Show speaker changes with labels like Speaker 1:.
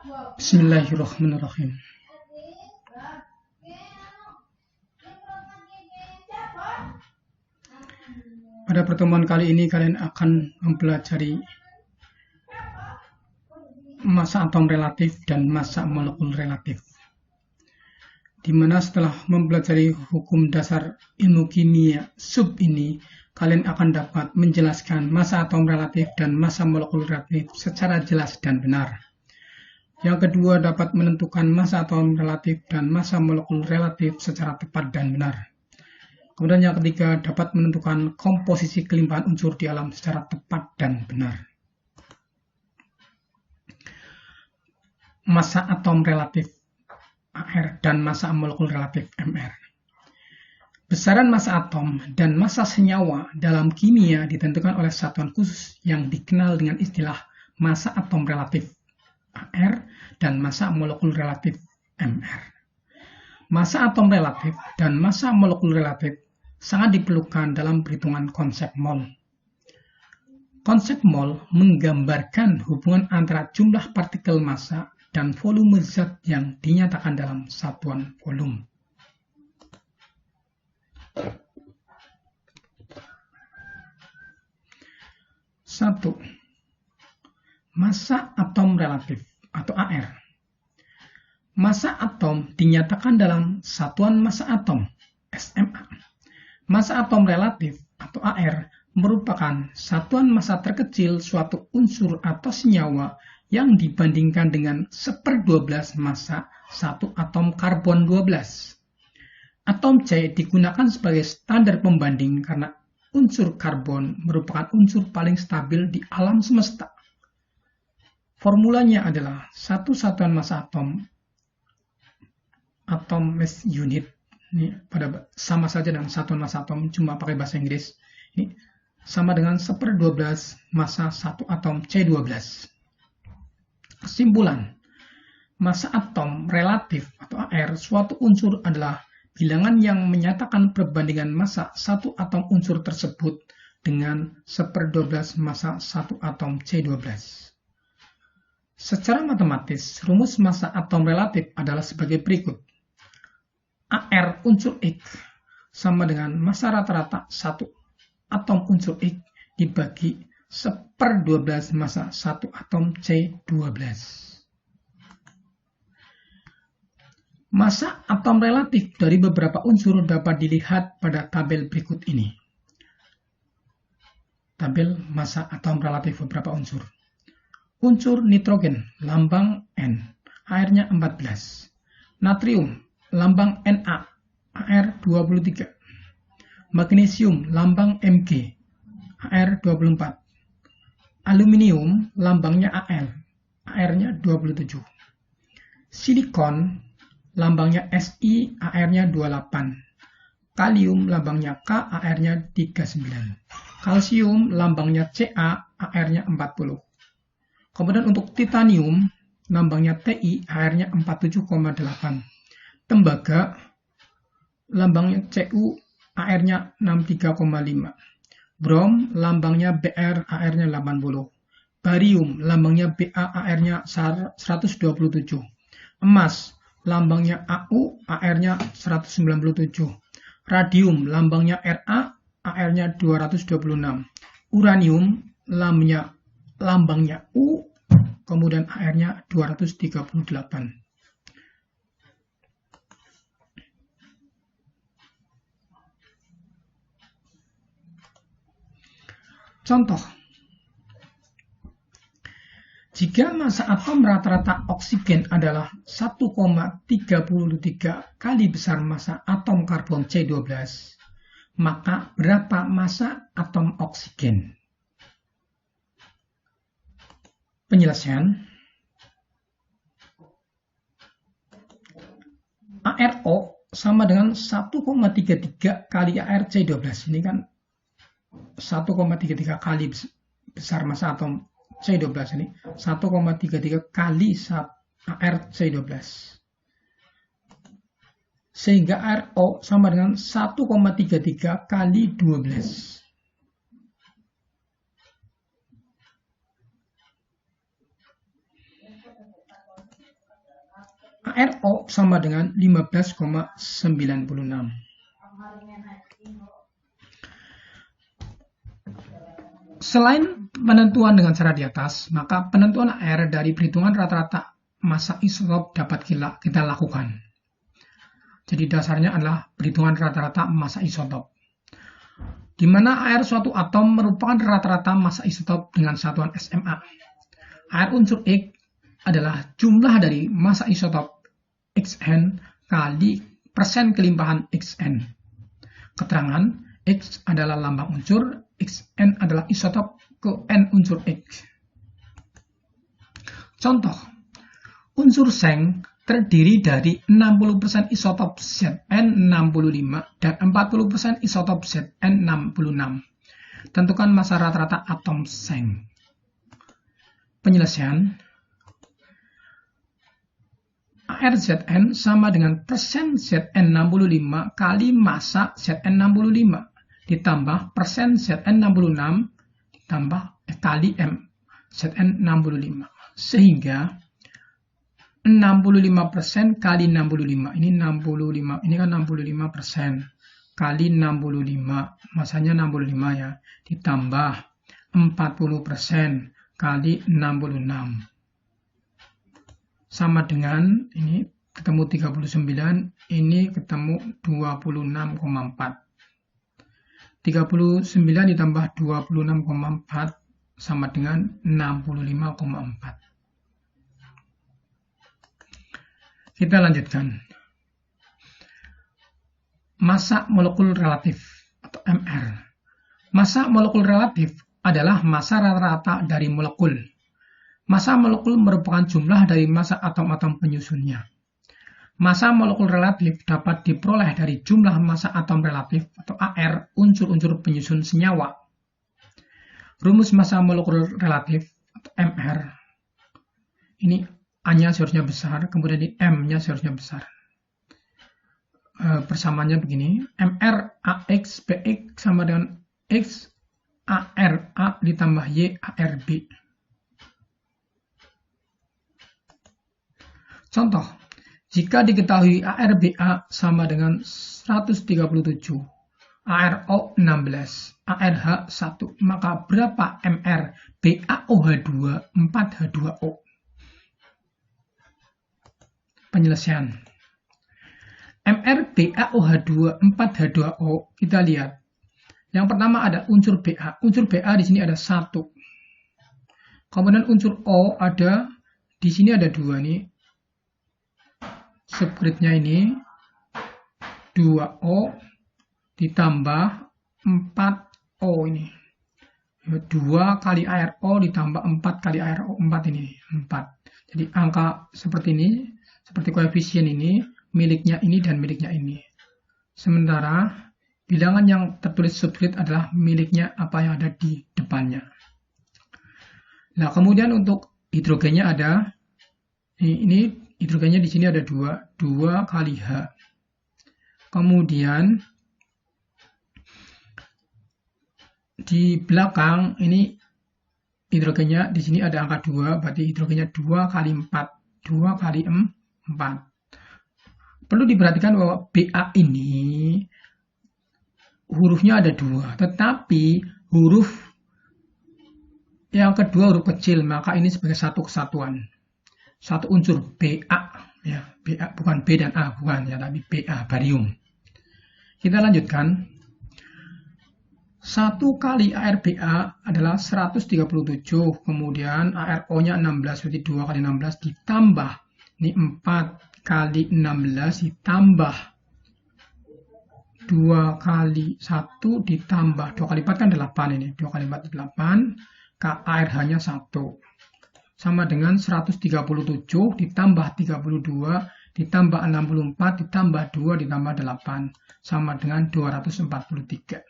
Speaker 1: Bismillahirrahmanirrahim. Pada pertemuan kali ini kalian akan mempelajari massa atom relatif dan massa molekul relatif. Di mana setelah mempelajari hukum dasar ilmu kimia sub ini, kalian akan dapat menjelaskan massa atom relatif dan massa molekul relatif secara jelas dan benar. Yang kedua, dapat menentukan massa atom relatif dan massa molekul relatif secara tepat dan benar. Kemudian yang ketiga, dapat menentukan komposisi kelimpahan unsur di alam secara tepat dan benar. Massa atom relatif AR dan massa molekul relatif MR. Besaran massa atom dan massa senyawa dalam kimia ditentukan oleh satuan khusus yang dikenal dengan istilah massa atom relatif AR dan massa molekul relatif MR. Massa atom relatif dan massa molekul relatif sangat diperlukan dalam perhitungan konsep mol. Konsep mol menggambarkan hubungan antara jumlah partikel massa dan volume zat yang dinyatakan dalam satuan volume. Satu, massa atom relatif atau AR. Massa atom dinyatakan dalam satuan massa atom SMA. Massa atom relatif atau AR merupakan satuan massa terkecil suatu unsur atau senyawa yang dibandingkan dengan 1/12 massa satu atom karbon 12. Atom C digunakan sebagai standar pembanding karena unsur karbon merupakan unsur paling stabil di alam semesta. Formulanya adalah satu satuan massa atom mass unit. Ini pada sama saja dengan satuan massa atom, cuma pakai bahasa Inggris. Ini sama dengan 1/12 massa satu atom C12. Kesimpulan, massa atom relatif atau AR suatu unsur adalah bilangan yang menyatakan perbandingan massa satu atom unsur tersebut dengan 1/12 massa satu atom C12. Secara matematis, rumus massa atom relatif adalah sebagai berikut. AR unsur X sama dengan massa rata-rata satu atom unsur X dibagi 1/12 massa satu atom C12. Massa atom relatif dari beberapa unsur dapat dilihat pada tabel berikut ini. Tabel massa atom relatif beberapa unsur. Unsur nitrogen, lambang N, AR-nya 14. Natrium, lambang Na, AR 23. Magnesium, lambang Mg, AR 24. Aluminium, lambangnya Al, AR-nya 27. Silikon, lambangnya Si, AR-nya 28. Kalium, lambangnya K, AR-nya 39. Kalsium, lambangnya Ca, AR-nya 40. Kemudian untuk titanium, lambangnya Ti, AR-nya 47,8. Tembaga, lambangnya Cu, AR-nya 63,5. Brom, lambangnya Br, AR-nya 80. Barium, lambangnya Ba, AR-nya 127. Emas, lambangnya Au, AR-nya 197. Radium, lambangnya Ra, AR-nya 226. Uranium, lambangnya U, kemudian AR-nya 238. Contoh, jika massa atom rata-rata oksigen adalah 1,33 kali besar massa atom karbon C12, maka berapa massa atom oksigen? Penjelasan, ARO sama dengan 1,33 kali AR C12. Ini kan 1,33 kali besar massa atom C12 ini. 1,33 kali AR C12. Sehingga RO sama dengan 1,33 kali 12. ARO sama dengan 15,96. Selain penentuan dengan cara di atas, maka penentuan AR dari perhitungan rata-rata massa isotop dapat kita lakukan. Jadi dasarnya adalah perhitungan rata-rata massa isotop, di mana AR suatu atom merupakan rata-rata massa isotop dengan satuan SMA. AR unsur X adalah jumlah dari massa isotop Xn kali persen kelimpahan Xn. Keterangan, X adalah lambang unsur, Xn adalah isotop ke N unsur X. Contoh, unsur Seng terdiri dari 60% isotop Zn65 dan 40% isotop Zn66. Tentukan massa rata-rata atom Seng. Penyelesaian, ARZn sama dengan persen Zn65 kali massa Zn65 ditambah persen Zn66 ditambah kali M Zn65, sehingga 65% kali 65, ini 65, ini kan 65% kali 65, masanya 65 ya, ditambah 40% kali 66, sama dengan ini ketemu 39, ini ketemu 26,4. 39 ditambah 26,4 sama dengan 65,4. Kita lanjutkan. Massa molekul relatif atau MR. Massa molekul relatif adalah massa rata-rata dari molekul. Massa molekul merupakan jumlah dari massa atom-atom penyusunnya. Massa molekul relatif dapat diperoleh dari jumlah massa atom relatif atau AR unsur-unsur penyusun senyawa. Rumus massa molekul relatif atau MR. Ini A-nya seharusnya besar, kemudian di M-nya seharusnya besar. Persamaannya begini, MR AX BX sama dengan X AR A ditambah Y AR B. Contoh, jika diketahui ARBA sama dengan 137, ARO 16, ARH 1, maka berapa MR BaOH2 4H2O? Penyelesaian. MR BaOH2 4H2O, kita lihat. Yang pertama ada unsur Ba. Unsur Ba di sini ada 1. Kemudian unsur O ada, di sini ada 2 nih. Subgridnya ini 2O ditambah 4O ini. 2 kali ARO ditambah 4 kali ARO, 4 ini, 4. Jadi angka seperti ini, seperti koefisien ini, miliknya ini dan miliknya ini. Sementara bilangan yang tertulis subgrid adalah miliknya apa yang ada di depannya. Nah, kemudian untuk hidrogennya ada, ini hidrogennya di sini ada 2 kali H. Kemudian di belakang ini hidrogennya di sini ada angka 2, berarti hidrogennya 2 kali 4, 2 kali 4. Perlu diperhatikan bahwa Ba ini hurufnya ada 2, tetapi huruf yang kedua huruf kecil, maka ini sebagai satu kesatuan. Satu unsur Ba, ya, Ba bukan B dan A, bukan ya, tapi Ba, barium. Kita lanjutkan. 1 kali ARBA adalah 137, kemudian ARO-nya 16, berarti 2 kali 16 ditambah, ini 4 kali 16 ditambah 2 kali 1 ditambah 2 kali 4 kan 8 ini, 2 kali 4 8, ARH-nya 1. Sama dengan 137 ditambah 32 ditambah 64 ditambah 2 ditambah 8, sama dengan 243.